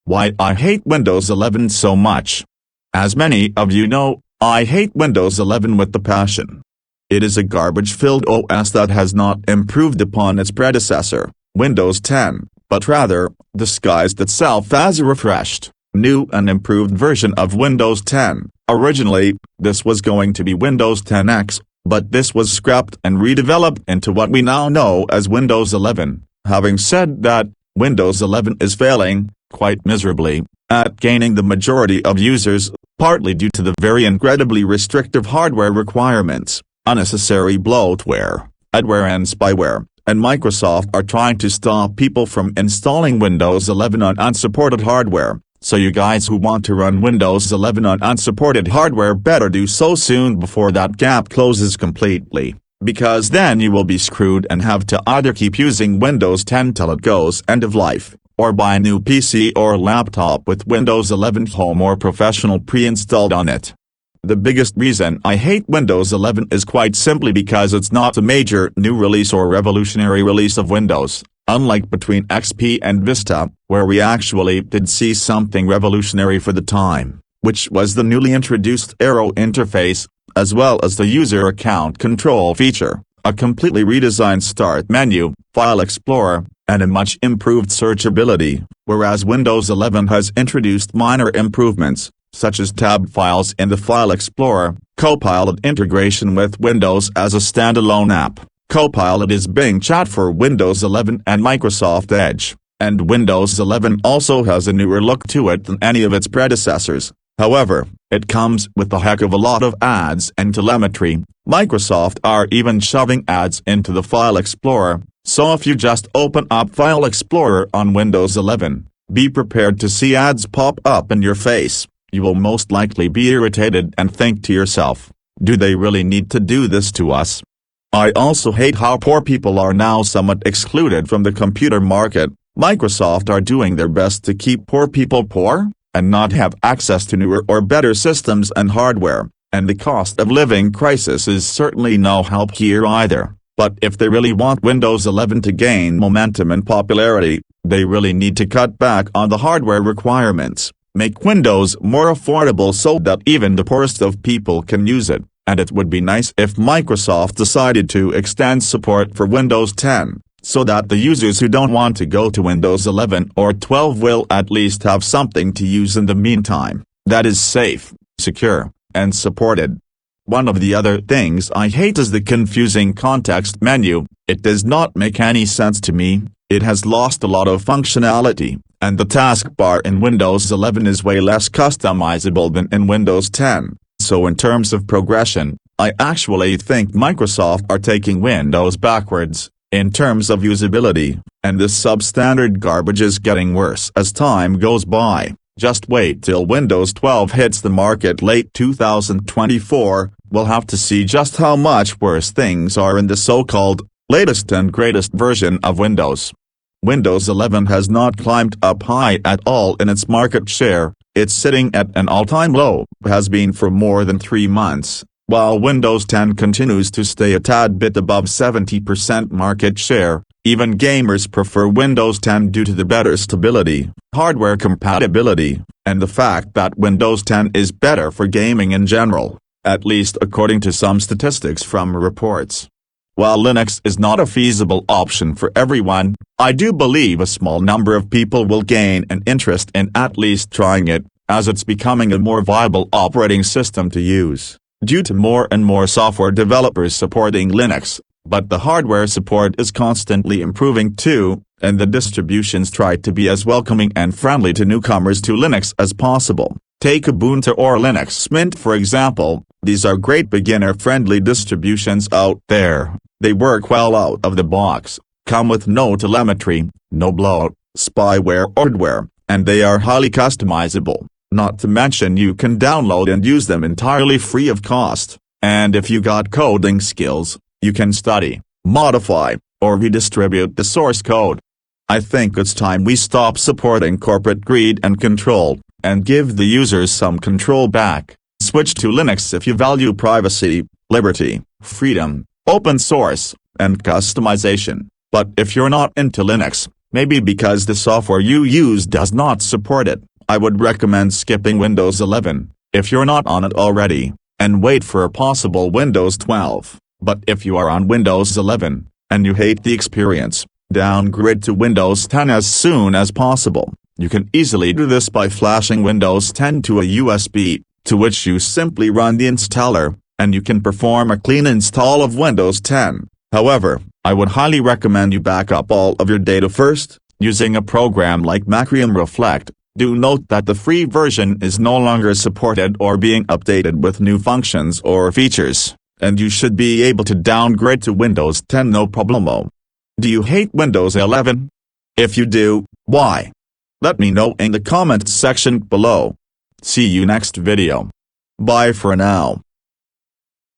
Why I hate Windows 11 so much. As many of you know, I hate Windows 11 with the passion. It is a garbage-filled OS that has not improved upon its predecessor, Windows 10, but rather, disguised itself as a refreshed, new and improved version of Windows 10. Originally, this was going to be Windows 10X, but this was scrapped and redeveloped into what we now know as Windows 11. Having said that, Windows 11 is failing, quite miserably, at gaining the majority of users, partly due to the very incredibly restrictive hardware requirements, unnecessary bloatware, adware and spyware, and Microsoft are trying to stop people from installing Windows 11 on unsupported hardware. So you guys who want to run Windows 11 on unsupported hardware better do so soon before that gap closes completely, because then you will be screwed and have to either keep using Windows 10 till it goes end of life, or buy a new PC or laptop with Windows 11 Home or Professional pre-installed on it. The biggest reason I hate Windows 11 is quite simply because it's not a major new release or revolutionary release of Windows. Unlike between XP and Vista, where we actually did see something revolutionary for the time, which was the newly introduced Arrow interface, as well as the user account control feature, a completely redesigned Start menu, File Explorer, and a much improved searchability, whereas Windows 11 has introduced minor improvements, such as tab files in the File Explorer, Copilot integration with Windows as a standalone app. Copilot is Bing Chat for Windows 11 and Microsoft Edge, and Windows 11 also has a newer look to it than any of its predecessors. However, it comes with a heck of a lot of ads and telemetry. Microsoft are even shoving ads into the File Explorer, so if you just open up File Explorer on Windows 11, be prepared to see ads pop up in your face. You will most likely be irritated and think to yourself, do they really need to do this to us? I also hate how poor people are now somewhat excluded from the computer market. Microsoft are doing their best to keep poor people poor, and not have access to newer or better systems and hardware, and the cost of living crisis is certainly no help here either. But if they really want Windows 11 to gain momentum and popularity, they really need to cut back on the hardware requirements, make Windows more affordable so that even the poorest of people can use it. And it would be nice if Microsoft decided to extend support for Windows 10, so that the users who don't want to go to Windows 11 or 12 will at least have something to use in the meantime, that is safe, secure, and supported. One of the other things I hate is the confusing context menu. It does not make any sense to me. It has lost a lot of functionality, and the taskbar in Windows 11 is way less customizable than in Windows 10. So in terms of progression, I actually think Microsoft are taking Windows backwards, in terms of usability, and this substandard garbage is getting worse as time goes by. Just wait till Windows 12 hits the market late 2024, we'll have to see just how much worse things are in the so-called latest and greatest version of Windows. Windows 11 has not climbed up high at all in its market share. It's sitting at an all-time low, has been for more than 3 months, while Windows 10 continues to stay a tad bit above 70% market share. Even gamers prefer Windows 10 due to the better stability, hardware compatibility, and the fact that Windows 10 is better for gaming in general, at least according to some statistics from reports. While Linux is not a feasible option for everyone, I do believe a small number of people will gain an interest in at least trying it, as it's becoming a more viable operating system to use, due to more and more software developers supporting Linux, but the hardware support is constantly improving too, and the distributions try to be as welcoming and friendly to newcomers to Linux as possible. Take Ubuntu or Linux Mint for example. These are great beginner-friendly distributions out there. They work well out of the box, come with no telemetry, no bloat, spyware or adware, and they are highly customizable, not to mention you can download and use them entirely free of cost, and if you got coding skills, you can study, modify, or redistribute the source code. I think it's time we stop supporting corporate greed and control, and give the users some control back. Switch to Linux if you value privacy, liberty, freedom, open source, and customization. But if you're not into Linux, Maybe because the software you use does not support it. I would recommend skipping Windows 11, if you're not on it already, and wait for a possible Windows 12. But if you are on Windows 11, and you hate the experience, downgrade to Windows 10 as soon as possible. You can easily do this by flashing Windows 10 to a USB, to which you simply run the installer, and you can perform a clean install of Windows 10. However, I would highly recommend you back up all of your data first, using a program like Macrium Reflect. Do note that the free version is no longer supported or being updated with new functions or features, and you should be able to downgrade to Windows 10 no problemo. Do you hate Windows 11? If you do, why? Let me know in the comments section below. See you next video. Bye for now.